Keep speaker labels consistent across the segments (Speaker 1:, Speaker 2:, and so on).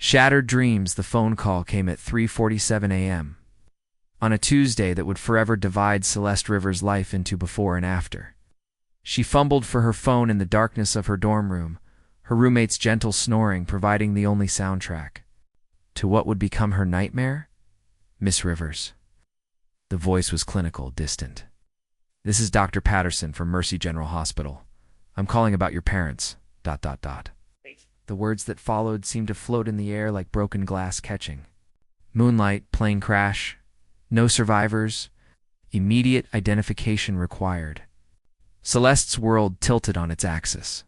Speaker 1: Shattered dreams. The phone call came at 3:47 a.m. on a Tuesday that would forever divide Celeste Rivers' life into before and after. She fumbled for her phone in the darkness of her dorm room, her roommate's gentle snoring providing the only soundtrack to what would become her nightmare. "Miss Rivers." The voice was clinical, distant. "This is Dr. Patterson from Mercy General Hospital. I'm calling about your parents. ... The words that followed seemed to float in the air like broken glass catching. Moonlight, plane crash, no survivors, immediate identification required. Celeste's world tilted on its axis,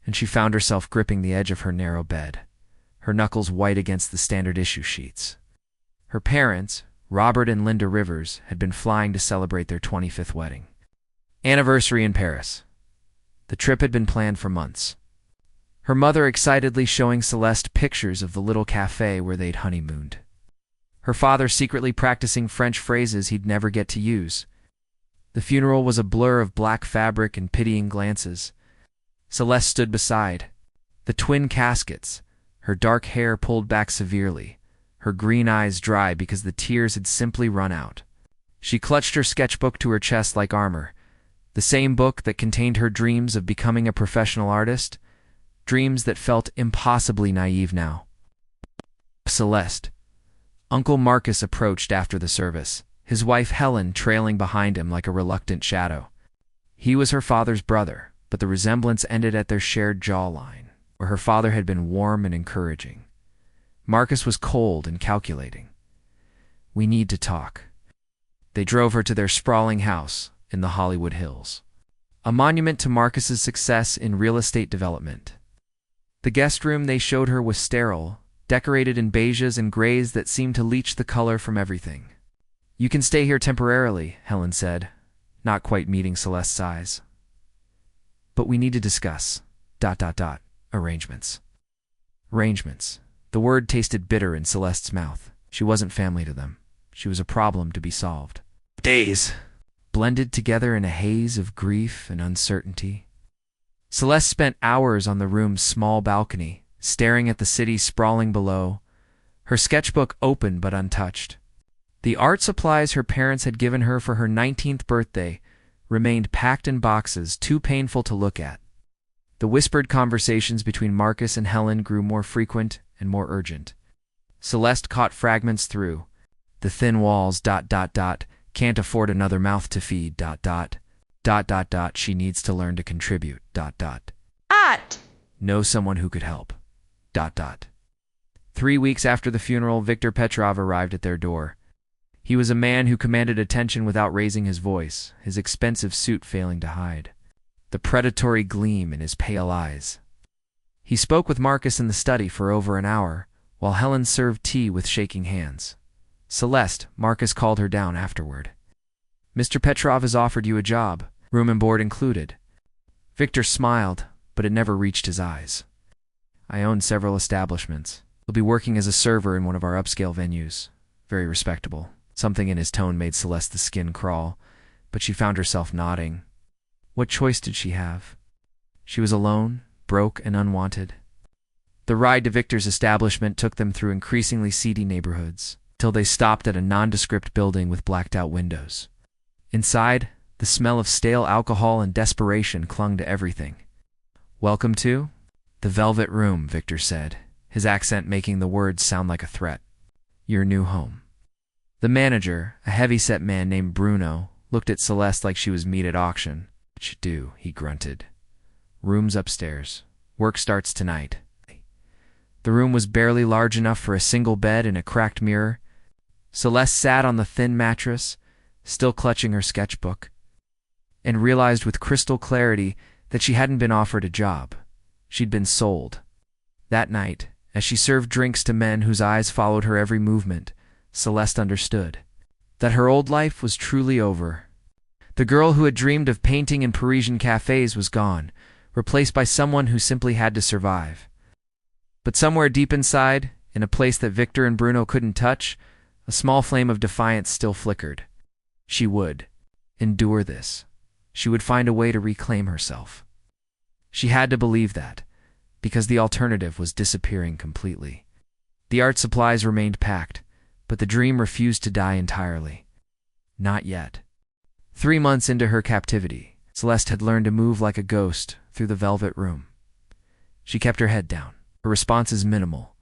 Speaker 1: and she found herself gripping the edge of her narrow bed, her knuckles white against the standard issue sheets. Her parents, Robert and Linda Rivers, had been flying to celebrate their 25th wedding anniversary in Paris. The trip had been planned for months. Her mother excitedly showing Celeste pictures of the little cafe where they'd honeymooned. Her father secretly practicing French phrases he'd never get to use. The funeral was a blur of black fabric and pitying glances. Celeste stood beside the twin caskets, her dark hair pulled back severely, her green eyes dry because the tears had simply run out. She clutched her sketchbook to her chest like armor, the same book that contained her dreams of becoming a professional artist, dreams that felt impossibly naive now. "Celeste." Uncle Marcus approached after the service, his wife Helen trailing behind him like a reluctant shadow. He was her father's brother, but the resemblance ended at their shared jawline, where her father had been warm and encouraging. Marcus was cold and calculating. "We need to talk." They drove her to their sprawling house in the Hollywood Hills, a monument to Marcus's success in real estate development. The guest room they showed her was sterile, decorated in beiges and grays that seemed to leach the color from everything. "You can stay here temporarily," Helen said, not quite meeting Celeste's eyes. "But we need to discuss ... arrangements." Arrangements. The word tasted bitter in Celeste's mouth. She wasn't family to them. She was a problem to be solved. Days blended together in a haze of grief and uncertainty. Celeste spent hours on the room's small balcony, staring at the city sprawling below, her sketchbook open but untouched. The art supplies her parents had given her for her 19th birthday remained packed in boxes too painful to look at. The whispered conversations between Marcus and Helen grew more frequent and more urgent. Celeste caught fragments through. "The thin walls ... can't afford another mouth to feed ... she needs to learn to contribute ... know someone who could help ... 3 weeks after the funeral, Viktor Petrov arrived at their door. He was a man who commanded attention without raising his voice, his expensive suit failing to hide the predatory gleam in his pale eyes. He spoke with Marcus in the study for over an hour, while Helen served tea with shaking hands. "Celeste," Marcus called her down afterward. "Mr. Petrov has offered you a job, room and board included." Viktor smiled, but it never reached his eyes. "I own several establishments. He'll be working as a server in one of our upscale venues. Very respectable." Something in his tone made Celeste's skin crawl, but she found herself nodding. What choice did she have? She was alone, broke and unwanted. The ride to Viktor's establishment took them through increasingly seedy neighborhoods, till they stopped at a nondescript building with blacked-out windows. Inside, the smell of stale alcohol and desperation clung to everything. "Welcome to the Velvet Room," Viktor said, his accent making the words sound like a threat. "Your new home." The manager, a heavy-set man named Bruno, looked at Celeste like she was meat at auction. "What should do," he grunted. "Room's upstairs. Work starts tonight." The room was barely large enough for a single bed and a cracked mirror. Celeste sat on the thin mattress, still clutching her sketchbook, and realized with crystal clarity that she hadn't been offered a job. She'd been sold. That night, as she served drinks to men whose eyes followed her every movement, Celeste understood that her old life was truly over. The girl who had dreamed of painting in Parisian cafes was gone, replaced by someone who simply had to survive. But somewhere deep inside, in a place that Viktor and Bruno couldn't touch, a small flame of defiance still flickered. She would endure this. She would find a way to reclaim herself. She had to believe that, because the alternative was disappearing completely. The art supplies remained packed, but the dream refused to die entirely. Not yet. 3 months into her captivity, Celeste had learned to move like a ghost through the velvet room. She kept her head down, her responses minimal,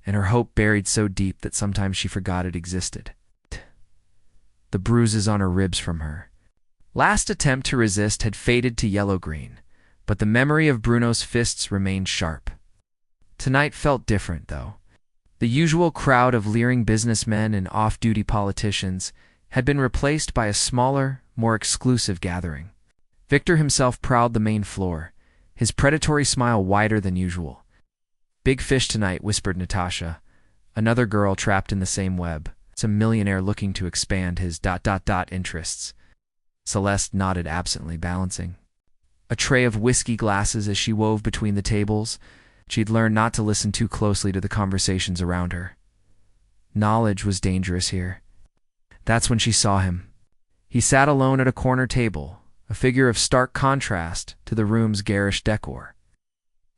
Speaker 1: and her hope buried so deep that sometimes she forgot it existed. The bruises on her ribs from her last attempt to resist had faded to yellow-green, but the memory of Bruno's fists remained sharp. Tonight felt different, though. The usual crowd of leering businessmen and off-duty politicians had been replaced by a smaller, more exclusive gathering. Victor himself prowled the main floor, his predatory smile wider than usual. "Big fish tonight," whispered Natasha, another girl trapped in the same web. "It's a millionaire looking to expand his ... interests." Celeste nodded absently, balancing a tray of whiskey glasses as she wove between the tables. She'd learned not to listen too closely to the conversations around her. Knowledge was dangerous here. That's when she saw him. He sat alone at a corner table, a figure of stark contrast to the room's garish decor.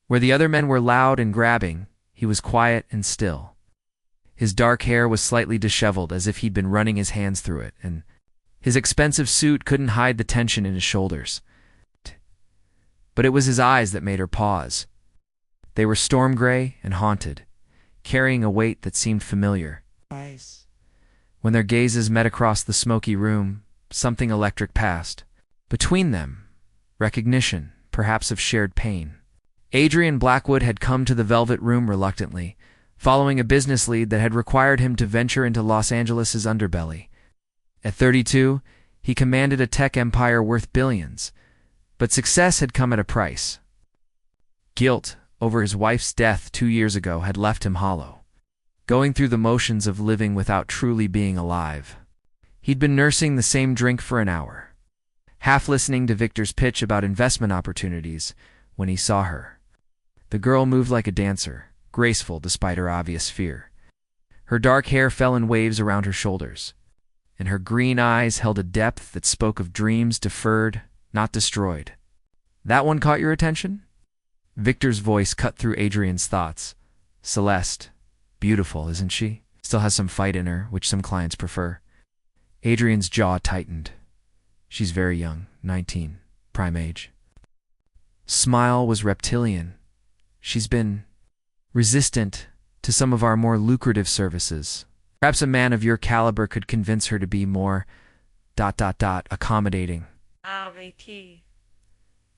Speaker 1: Where the other men were loud and grabbing, he was quiet and still. His dark hair was slightly disheveled, as if he'd been running his hands through it, and his expensive suit couldn't hide the tension in his shoulders. But it was his eyes that made her pause. They were storm gray and haunted, carrying a weight that seemed familiar. When their gazes met across the smoky room, something electric passed. Between them, recognition, perhaps of shared pain. Adrian Blackwood had come to the Velvet Room reluctantly, following a business lead that had required him to venture into Los Angeles' underbelly. At 32, he commanded a tech empire worth billions, but success had come at a price. Guilt over his wife's death 2 years ago had left him hollow, going through the motions of living without truly being alive. He'd been nursing the same drink for an hour, half listening to Victor's pitch about investment opportunities, when he saw her. The girl moved like a dancer, graceful despite her obvious fear. Her dark hair fell in waves around her shoulders, and her green eyes held a depth that spoke of dreams deferred, not destroyed. "That one caught your attention?" Victor's voice cut through Adrian's thoughts. "Celeste, beautiful, isn't she? Still has some fight in her, which some clients prefer." Adrian's jaw tightened. "She's very young, 19, prime age." Smile was reptilian. "She's been resistant to some of our more lucrative services. Perhaps a man of your caliber could convince her to be more ... accommodating."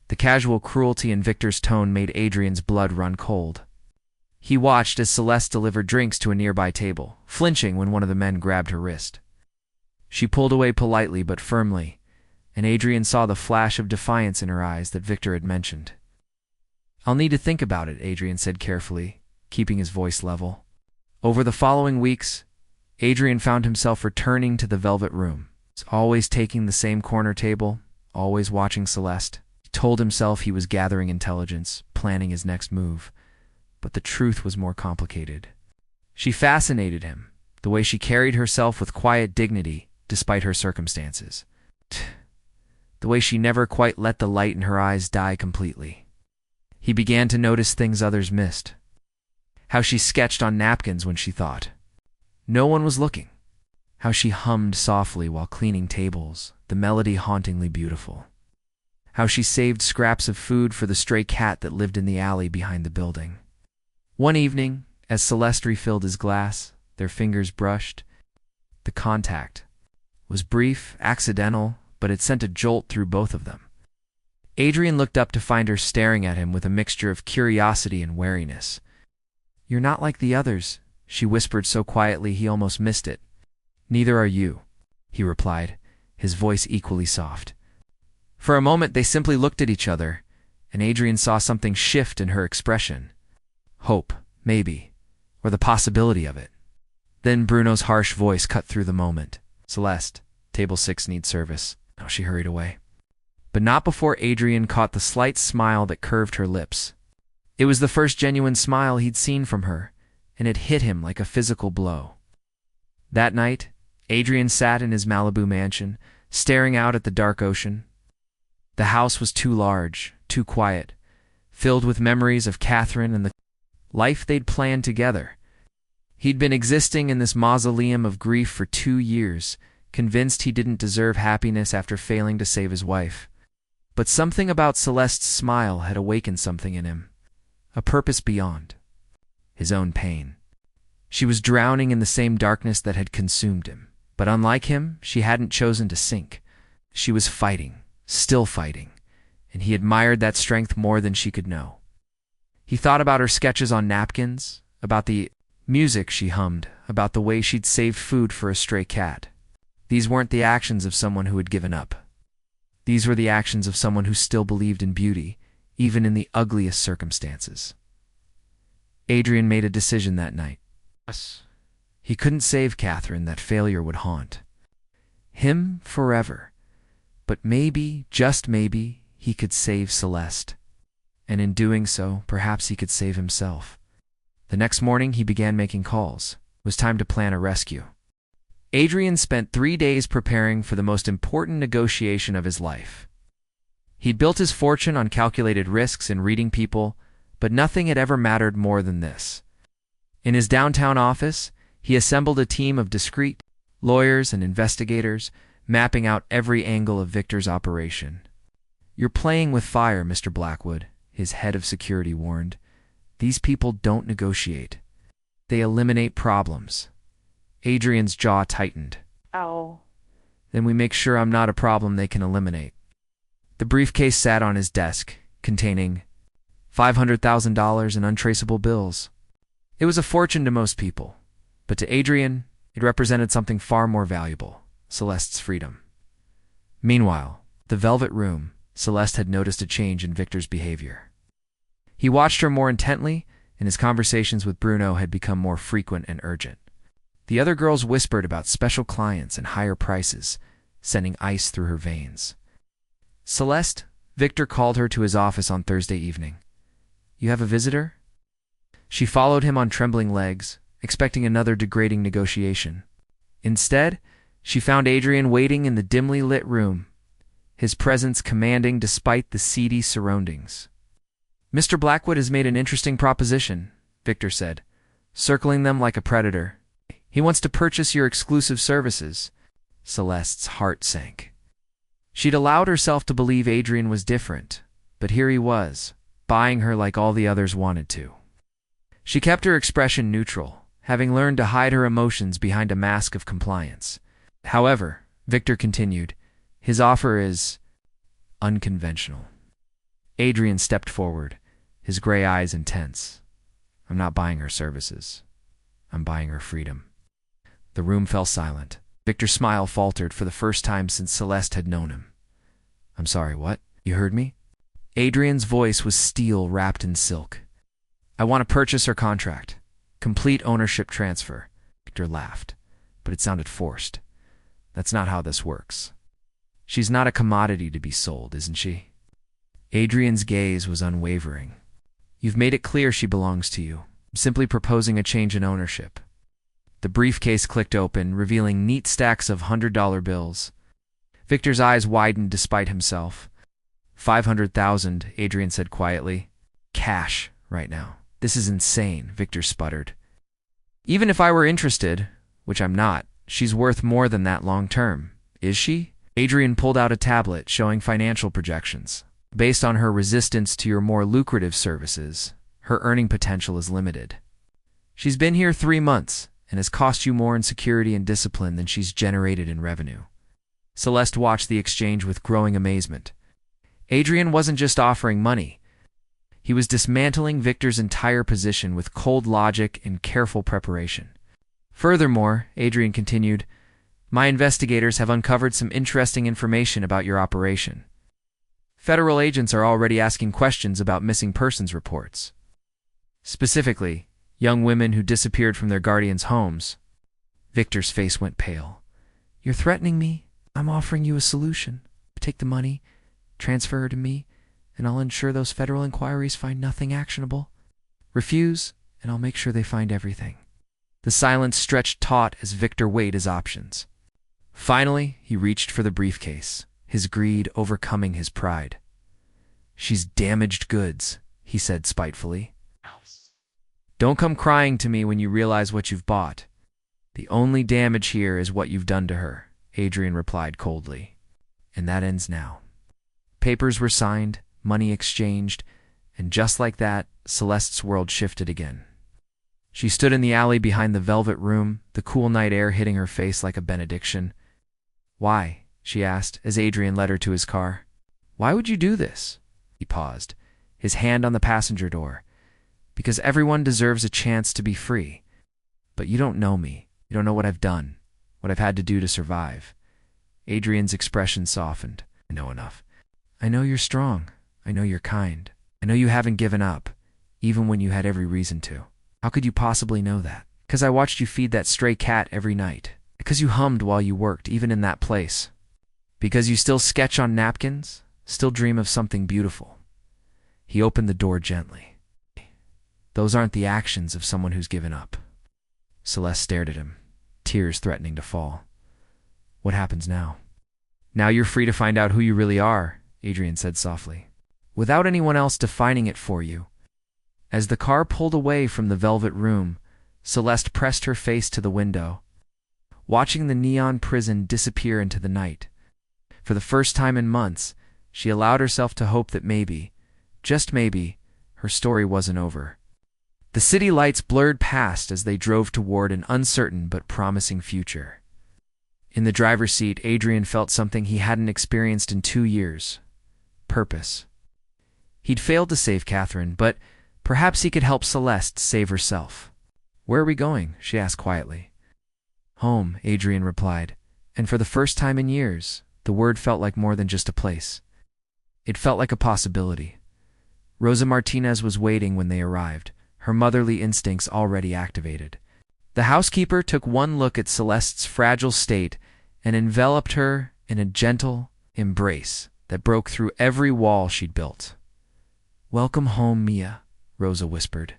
Speaker 1: The casual cruelty in Victor's tone made Adrian's blood run cold. He watched as Celeste delivered drinks to a nearby table, flinching when one of the men grabbed her wrist. She pulled away politely but firmly, and Adrian saw the flash of defiance in her eyes that Victor had mentioned. "I'll need to think about it," Adrian said carefully, keeping his voice level. Over the following weeks, Adrian found himself returning to the Velvet Room, always taking the same corner table, always watching Celeste. He told himself he was gathering intelligence, planning his next move, but the truth was more complicated. She fascinated him, the way she carried herself with quiet dignity despite her circumstances. The way she never quite let the light in her eyes die completely. He began to notice things others missed. How she sketched on napkins when she thought no one was looking. How she hummed softly while cleaning tables, the melody hauntingly beautiful. How she saved scraps of food for the stray cat that lived in the alley behind the building. One evening, as Celeste refilled his glass, their fingers brushed. The contact was brief, accidental, but it sent a jolt through both of them. Adrian looked up to find her staring at him with a mixture of curiosity and wariness. "You're not like the others," she whispered so quietly he almost missed it. "Neither are you," he replied, his voice equally soft. For a moment they simply looked at each other, and Adrian saw something shift in her expression. Hope, maybe, or the possibility of it. Then Bruno's harsh voice cut through the moment. "Celeste, table 6 needs service." Now she hurried away. But not before Adrian caught the slight smile that curved her lips. It was the first genuine smile he'd seen from her, and it hit him like a physical blow. That night, Adrian sat in his Malibu mansion, staring out at the dark ocean. The house was too large, too quiet, filled with memories of Catherine and the life they'd planned together. He'd been existing in this mausoleum of grief for 2 years, convinced he didn't deserve happiness after failing to save his wife. But something about Celeste's smile had awakened something in him, a purpose beyond his own pain. She was drowning in the same darkness that had consumed him, but unlike him, she hadn't chosen to sink. She was fighting, still fighting, and he admired that strength more than she could know. He thought about her sketches on napkins, about the music she hummed, about the way she'd saved food for a stray cat. These weren't the actions of someone who had given up. These were the actions of someone who still believed in beauty, even in the ugliest circumstances. Adrian made a decision that night. He couldn't save Catherine, that failure would haunt him forever. But maybe, just maybe, he could save Celeste. And in doing so, perhaps he could save himself. The next morning, he began making calls. It was time to plan a rescue. Adrian spent 3 days preparing for the most important negotiation of his life. He'd built his fortune on calculated risks and reading people, but nothing had ever mattered more than this. In his downtown office, he assembled a team of discreet lawyers and investigators, mapping out every angle of Victor's operation. "You're playing with fire, Mr. Blackwood," his head of security warned. "These people don't negotiate. They eliminate problems." Adrian's jaw tightened.
Speaker 2: Ow.
Speaker 1: "Then we make sure I'm not a problem they can eliminate." The briefcase sat on his desk, containing $500,000 in untraceable bills. It was a fortune to most people, but to Adrian, it represented something far more valuable: Celeste's freedom. Meanwhile, the velvet room, Celeste had noticed a change in Victor's behavior. He watched her more intently, and his conversations with Bruno had become more frequent and urgent. The other girls whispered about special clients and higher prices, sending ice through her veins. "Celeste," Victor called her to his office on Thursday evening. "You have a visitor?" She followed him on trembling legs, expecting another degrading negotiation. Instead, she found Adrian waiting in the dimly lit room, his presence commanding despite the seedy surroundings. "Mr. Blackwood has made an interesting proposition," Victor said, circling them like a predator. "He wants to purchase your exclusive services." Celeste's heart sank. She'd allowed herself to believe Adrian was different, but here he was, buying her like all the others wanted to. She kept her expression neutral, having learned to hide her emotions behind a mask of compliance. "However," Victor continued, "his offer is unconventional." Adrian stepped forward, his gray eyes intense. "I'm not buying her services. I'm buying her freedom." The room fell silent. Victor's smile faltered for the first time since Celeste had known him. "I'm sorry, what? You heard me?" Adrian's voice was steel wrapped in silk. "I want to purchase her contract. Complete ownership transfer." Victor laughed, but it sounded forced. "That's not how this works. She's not a commodity to be sold, isn't she?" Adrian's gaze was unwavering. "You've made it clear she belongs to you. I'm simply proposing a change in ownership." The briefcase clicked open, revealing neat stacks of $100 bills. Victor's eyes widened despite himself. $500,000, Adrian said quietly. "Cash, right now. This is insane," Victor sputtered. "Even if I were interested, which I'm not, she's worth more than that long term. Is she?" Adrian pulled out a tablet showing financial projections. "Based on her resistance to your more lucrative services, her earning potential is limited. She's been here 3 months and has cost you more in security and discipline than she's generated in revenue." Celeste watched the exchange with growing amazement. Adrian wasn't just offering money. He was dismantling Victor's entire position with cold logic and careful preparation. "Furthermore," Adrian continued, "my investigators have uncovered some interesting information about your operation. Federal agents are already asking questions about missing persons reports. Specifically, young women who disappeared from their guardians' homes." Victor's face went pale. "You're threatening me? I'm offering you a solution. Take the money, transfer her to me, and I'll ensure those federal inquiries find nothing actionable. Refuse, and I'll make sure they find everything." The silence stretched taut as Victor weighed his options. Finally, he reached for the briefcase, his greed overcoming his pride. "She's damaged goods," he said spitefully. Don't come crying to me when you realize what you've bought. The only damage here is what you've done to her, Adrian replied coldly. And that ends now. Papers were signed, money exchanged, and just like that, Celeste's world shifted again. She stood in the alley behind the velvet room, the cool night air hitting her face like a benediction. "Why?" she asked as Adrian led her to his car. "Why would you do this?" He paused, his hand on the passenger door. "Because everyone deserves a chance to be free. But you don't know me. You don't know what I've done, what I've had to do to survive." Adrian's expression softened. "I know enough. I know you're strong. I know you're kind. I know you haven't given up, even when you had every reason to. How could you possibly know that? Because I watched you feed that stray cat every night. Because you hummed while you worked, even in that place. Because you still sketch on napkins, still dream of something beautiful." He opened the door gently. "Those aren't the actions of someone who's given up." Celeste stared at him, tears threatening to fall. "What happens now?" "Now you're free to find out who you really are," Adrian said softly, "without anyone else defining it for you." As the car pulled away from the velvet room, Celeste pressed her face to the window, watching the neon prison disappear into the night. For the first time in months, she allowed herself to hope that maybe, just maybe, her story wasn't over. The city lights blurred past as they drove toward an uncertain but promising future. In the driver's seat, Adrian felt something he hadn't experienced in 2 years: purpose. He'd failed to save Catherine, but perhaps he could help Celeste save herself. "Where are we going?" she asked quietly. "Home," Adrian replied, and for the first time in years, the word felt like more than just a place. It felt like a possibility. Rosa Martinez was waiting when they arrived, her motherly instincts already activated. The housekeeper took one look at Celeste's fragile state and enveloped her in a gentle embrace that broke through every wall she'd built. "Welcome home, Mia," Rosa whispered.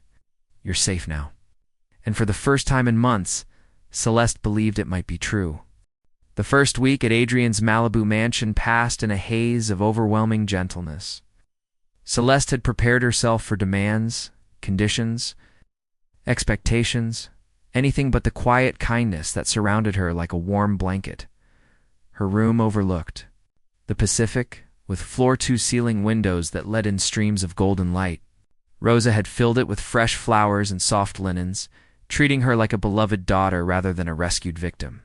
Speaker 1: "You're safe now." And for the first time in months, Celeste believed it might be true. The first week at Adrian's Malibu mansion passed in a haze of overwhelming gentleness. Celeste had prepared herself for demands, conditions, expectations, anything but the quiet kindness that surrounded her like a warm blanket. Her room overlooked the Pacific, with floor-to-ceiling windows that let in streams of golden light. Rosa had filled it with fresh flowers and soft linens, treating her like a beloved daughter rather than a rescued victim.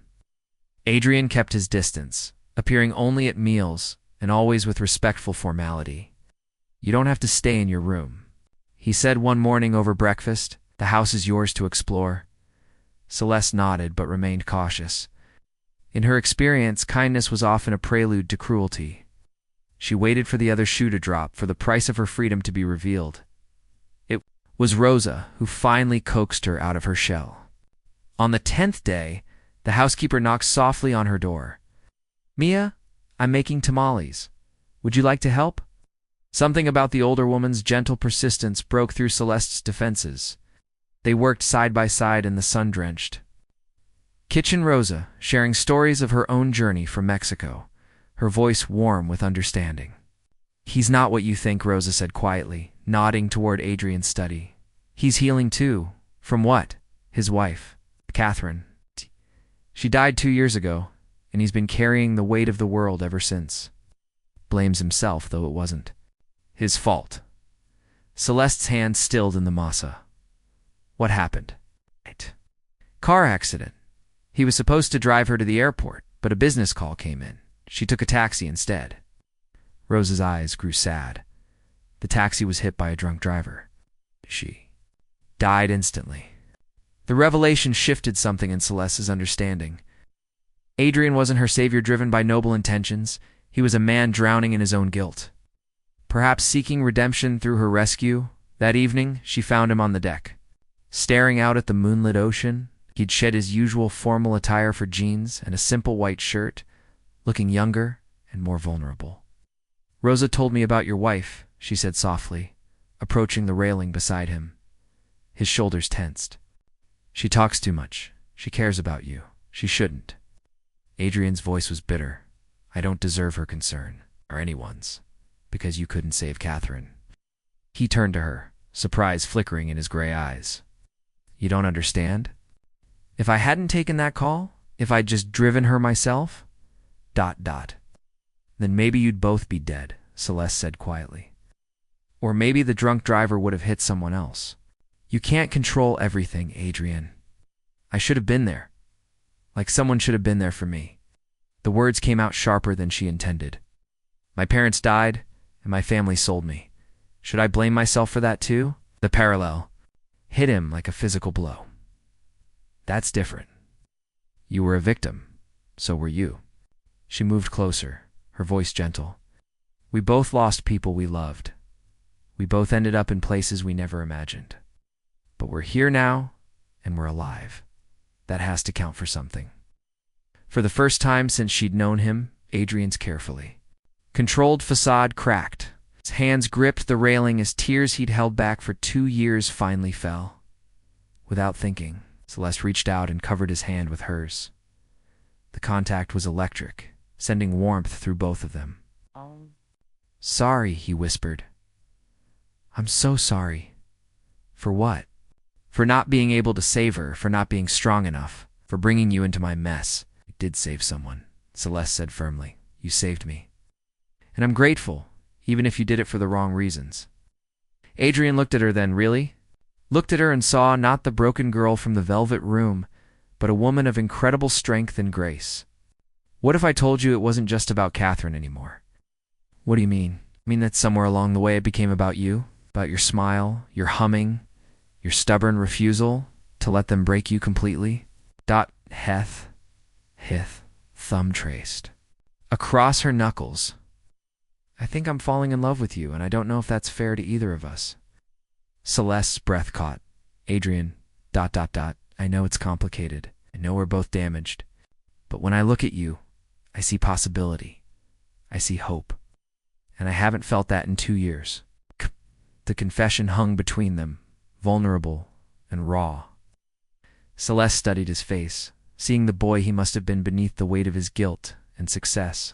Speaker 1: Adrian kept his distance, appearing only at meals and always with respectful formality. "You don't have to stay in your room," he said one morning over breakfast. "The house is yours to explore." Celeste nodded but remained cautious. In her experience, kindness was often a prelude to cruelty. She waited for the other shoe to drop, for the price of her freedom to be revealed. It was Rosa who finally coaxed her out of her shell. On the 10th day, the housekeeper knocked softly on her door. "Mia, I'm making tamales. Would you like to help?" Something about the older woman's gentle persistence broke through Celeste's defenses. They worked side by side in the sun-drenched kitchen. Rosa, sharing stories of her own journey from Mexico, her voice warm with understanding. "He's not what you think," Rosa said quietly, nodding toward Adrian's study. "He's healing too." "From what?" "His wife, Catherine. She died 2 years ago, and he's been carrying the weight of the world ever since. Blames himself, though it wasn't his fault." Celeste's hand stilled in the masa. "What happened?" "Car accident. He was supposed to drive her to the airport, but a business call came in. She took a taxi instead." Rosa's eyes grew sad. The taxi was hit by a drunk driver. She died instantly. The revelation shifted something in Celeste's understanding. Adrian wasn't her savior driven by noble intentions. He was a man drowning in his own guilt. Perhaps seeking redemption through her rescue. That evening, she found him on the deck. Staring out at the moonlit ocean, he'd shed his usual formal attire for jeans and a simple white shirt, looking younger and more vulnerable. "Rosa told me about your wife," she said softly, approaching the railing beside him. His shoulders tensed. "She talks too much. She cares about you. She shouldn't." Adrian's voice was bitter. "I don't deserve her concern, or anyone's, because you couldn't save Catherine." He turned to her, surprise flickering in his gray eyes. You don't understand? If I hadn't taken that call, if I'd just driven her myself, ... Then maybe you'd both be dead, Celeste said quietly. Or maybe the drunk driver would have hit someone else. You can't control everything, Adrian. I should have been there. Like someone should have been there for me. The words came out sharper than she intended. My parents died, and my family sold me. Should I blame myself for that too? The parallel hit him like a physical blow. That's different. You were a victim. So were you. She moved closer, her voice gentle. We both lost people we loved. We both ended up in places we never imagined. But we're here now, and we're alive. That has to count for something. For the first time since she'd known him, Adrian's carefully controlled facade cracked. His hands gripped the railing as tears he'd held back for 2 years finally fell. Without thinking, Celeste reached out and covered his hand with hers. The contact was electric, sending warmth through both of them. Sorry, he whispered. I'm so sorry. For what? For not being able to save her, for not being strong enough, for bringing you into my mess. I did save someone, Celeste said firmly. You saved me. And I'm grateful, even if you did it for the wrong reasons. Adrian looked at her then, really? Looked at her and saw not the broken girl from the velvet room, but a woman of incredible strength and grace. What if I told you it wasn't just about Catherine anymore? What do you mean? I mean that somewhere along the way it became about you? About your smile, your humming, your stubborn refusal to let them break you completely? Heth, thumb traced. Across her knuckles. I think I'm falling in love with you, and I don't know if that's fair to either of us. Celeste's breath caught. Adrian, ... I know it's complicated. I know we're both damaged. But when I look at you, I see possibility. I see hope. And I haven't felt that in 2 years. The confession hung between them, vulnerable and raw. Celeste studied his face, seeing the boy he must have been beneath the weight of his guilt and success.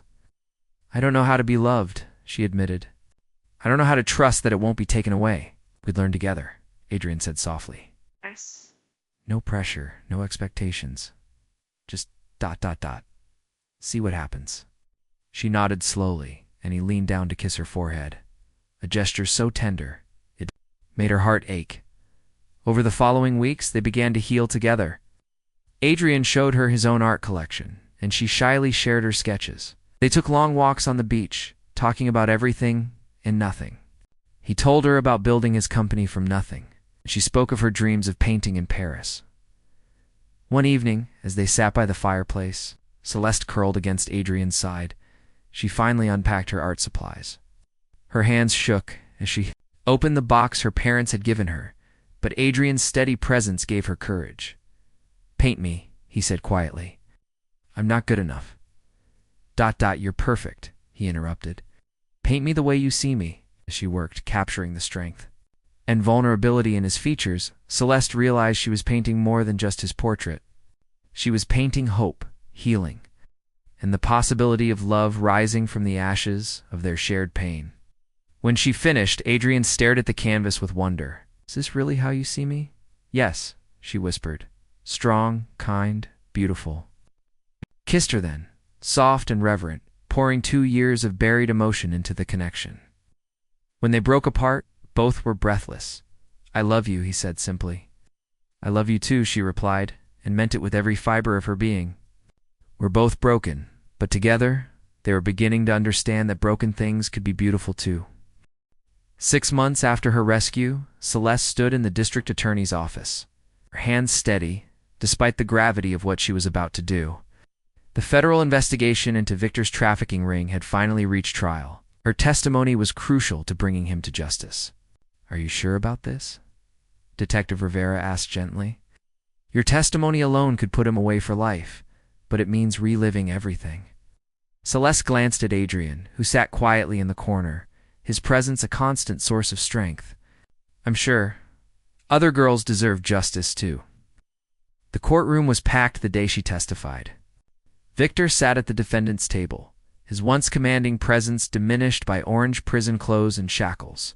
Speaker 1: I don't know how to be loved, she admitted. I don't know how to trust that it won't be taken away. We'd learn together, Adrian said softly.
Speaker 2: Yes.
Speaker 1: No pressure, no expectations. Just ... See what happens. She nodded slowly, and he leaned down to kiss her forehead. A gesture so tender, it made her heart ache. Over the following weeks, they began to heal together. Adrian showed her his own art collection, and she shyly shared her sketches. They took long walks on the beach, talking about everything and nothing. He told her about building his company from nothing. She spoke of her dreams of painting in Paris. One evening, as they sat by the fireplace, Celeste curled against Adrian's side. She finally unpacked her art supplies. Her hands shook as she opened the box her parents had given her, but Adrian's steady presence gave her courage. Paint me, he said quietly. I'm not good enough. ... You're perfect, he interrupted. Paint me the way you see me, she worked, capturing the strength and vulnerability in his features. Celeste realized she was painting more than just his portrait. She was painting hope, healing, and the possibility of love rising from the ashes of their shared pain. When she finished, Adrian stared at the canvas with wonder. Is this really how you see me? Yes, she whispered. Strong, kind, beautiful. Kissed her then, soft and reverent, pouring 2 years of buried emotion into the connection. When they broke apart, both were breathless. I love you, he said simply. I love you too, she replied, and meant it with every fiber of her being. We're both broken, but together, they were beginning to understand that broken things could be beautiful too. 6 months after her rescue, Celeste stood in the district attorney's office, her hands steady, despite the gravity of what she was about to do. The federal investigation into Victor's trafficking ring had finally reached trial. Her testimony was crucial to bringing him to justice. Are you sure about this? Detective Rivera asked gently. Your testimony alone could put him away for life, but it means reliving everything. Celeste glanced at Adrian, who sat quietly in the corner, his presence a constant source of strength. I'm sure. Other girls deserve justice too. The courtroom was packed the day she testified. Victor sat at the defendant's table, his once commanding presence diminished by orange prison clothes and shackles.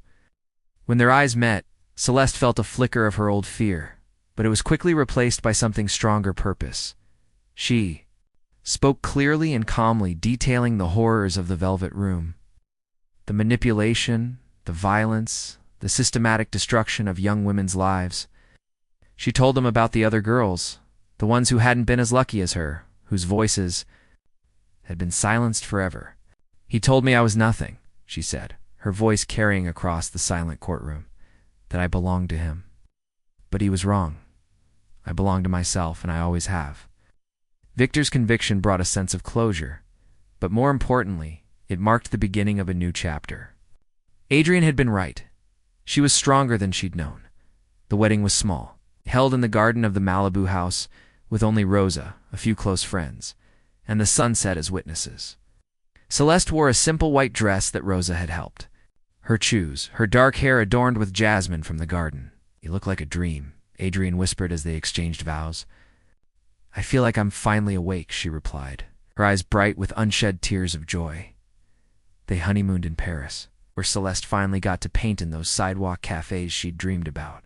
Speaker 1: When their eyes met, Celeste felt a flicker of her old fear, but it was quickly replaced by something stronger purpose. She spoke clearly and calmly, detailing the horrors of the Velvet Room. The manipulation, the violence, the systematic destruction of young women's lives. She told them about the other girls, the ones who hadn't been as lucky as her, whose voices had been silenced forever. "He told me I was nothing," she said, her voice carrying across the silent courtroom, "that I belonged to him. But he was wrong. I belong to myself, and I always have." Victor's conviction brought a sense of closure, but more importantly, it marked the beginning of a new chapter. Adrian had been right. She was stronger than she'd known. The wedding was small, held in the garden of the Malibu house, with only Rosa, a few close friends, and the sunset as witnesses. Celeste wore a simple white dress that Rosa had helped. Her shoes, her dark hair adorned with jasmine from the garden. "You look like a dream," Adrian whispered as they exchanged vows. "I feel like I'm finally awake," she replied, her eyes bright with unshed tears of joy. They honeymooned in Paris, where Celeste finally got to paint in those sidewalk cafes she'd dreamed about.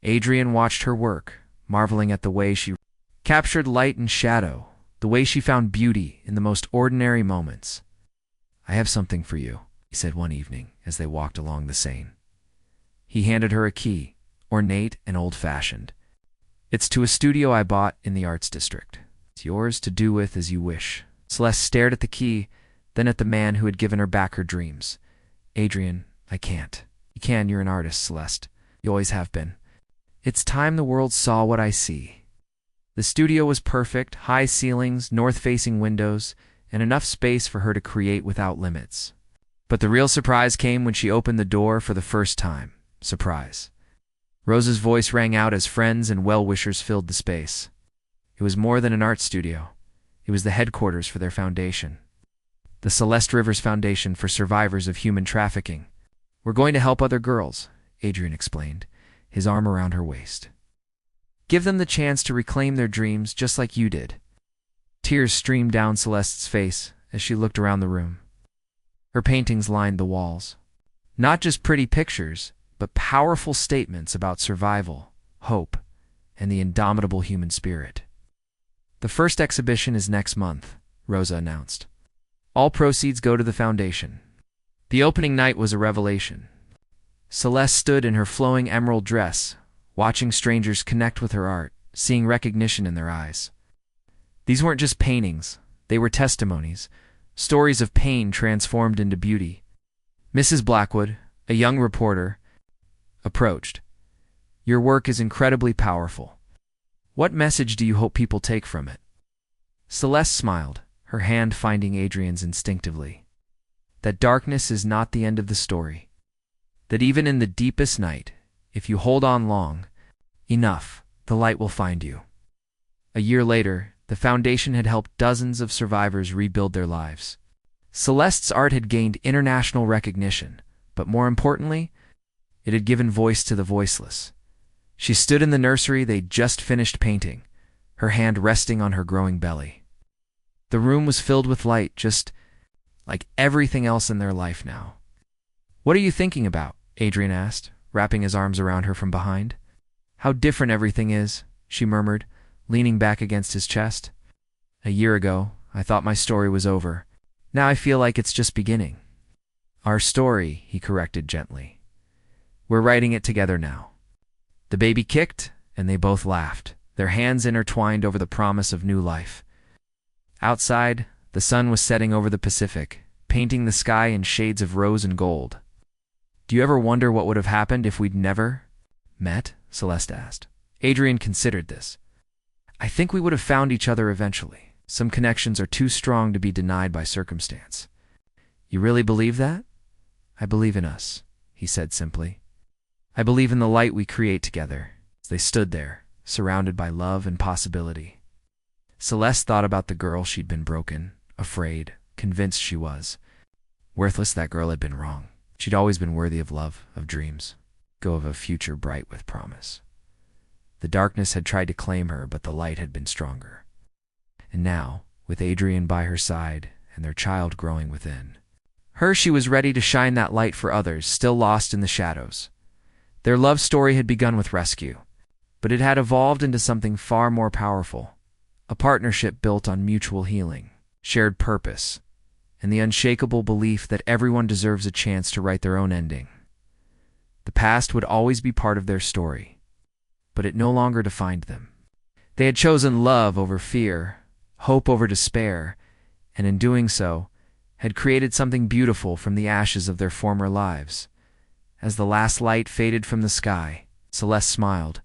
Speaker 1: Adrian watched her work, marveling at the way she captured light and shadow, the way she found beauty in the most ordinary moments. "I have something for you," he said one evening as they walked along the Seine. He handed her a key, ornate and old-fashioned. "It's to a studio I bought in the Arts District. It's yours to do with as you wish." Celeste stared at the key, then at the man who had given her back her dreams. "Adrian, I can't." "You can, you're an artist, Celeste. You always have been. It's time the world saw what I see." The studio was perfect, high ceilings, north-facing windows, and enough space for her to create without limits. But the real surprise came when she opened the door for the first time. Surprise. Rosa's voice rang out as friends and well-wishers filled the space. It was more than an art studio. It was the headquarters for their foundation. The Celeste Rivers Foundation for Survivors of Human Trafficking. "We're going to help other girls," Adrian explained, his arm around her waist. "Give them the chance to reclaim their dreams just like you did." Tears streamed down Celeste's face as she looked around the room. Her paintings lined the walls. Not just pretty pictures, but powerful statements about survival, hope, and the indomitable human spirit. "The first exhibition is next month," Rosa announced. "All proceeds go to the foundation." The opening night was a revelation. Celeste stood in her flowing emerald dress, watching strangers connect with her art, seeing recognition in their eyes. These weren't just paintings, they were testimonies, stories of pain transformed into beauty. Mrs. Blackwood, a young reporter, approached. "Your work is incredibly powerful. What message do you hope people take from it?" Celeste smiled, her hand finding Adrian's instinctively. "That darkness is not the end of the story. That even in the deepest night, if you hold on long enough, the light will find you." A year later, the foundation had helped dozens of survivors rebuild their lives. Celeste's art had gained international recognition, but more importantly, it had given voice to the voiceless. She stood in the nursery they'd just finished painting, her hand resting on her growing belly. The room was filled with light, just like everything else in their life now. "What are you thinking about?" Adrian asked, wrapping his arms around her from behind. "How different everything is," she murmured, leaning back against his chest. "A year ago, I thought my story was over. Now I feel like it's just beginning." "Our story," he corrected gently. "We're writing it together now." The baby kicked, and they both laughed, their hands intertwined over the promise of new life. Outside, the sun was setting over the Pacific, painting the sky in shades of rose and gold. "Do you ever wonder what would have happened if we'd never met?" Celeste asked. Adrian considered this. "I think we would have found each other eventually. Some connections are too strong to be denied by circumstance." "You really believe that?" "I believe in us," he said simply. "I believe in the light we create together." As they stood there, surrounded by love and possibility. Celeste thought about the girl she'd been broken, afraid, convinced she was. Worthless, that girl had been wrong. She'd always been worthy of love, of dreams, go of a future bright with promise. The darkness had tried to claim her, but the light had been stronger. And now, with Adrian by her side and their child growing within her, she was ready to shine that light for others still lost in the shadows. Their love story had begun with rescue. But it had evolved into something far more powerful, a partnership built on mutual healing, shared purpose, and the unshakable belief that everyone deserves a chance to write their own ending. The past would always be part of their story, but it no longer defined them. They had chosen love over fear, hope over despair, and in doing so, had created something beautiful from the ashes of their former lives. As the last light faded from the sky, Celeste smiled,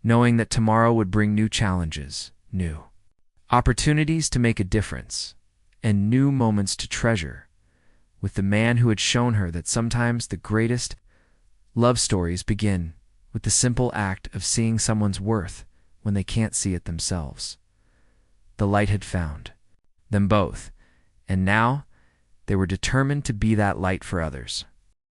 Speaker 1: knowing that tomorrow would bring new challenges, new opportunities to make a difference, and new moments to treasure, with the man who had shown her that sometimes the greatest love stories begin with the simple act of seeing someone's worth when they can't see it themselves. The light had found them both, and now they were determined to be that light for others.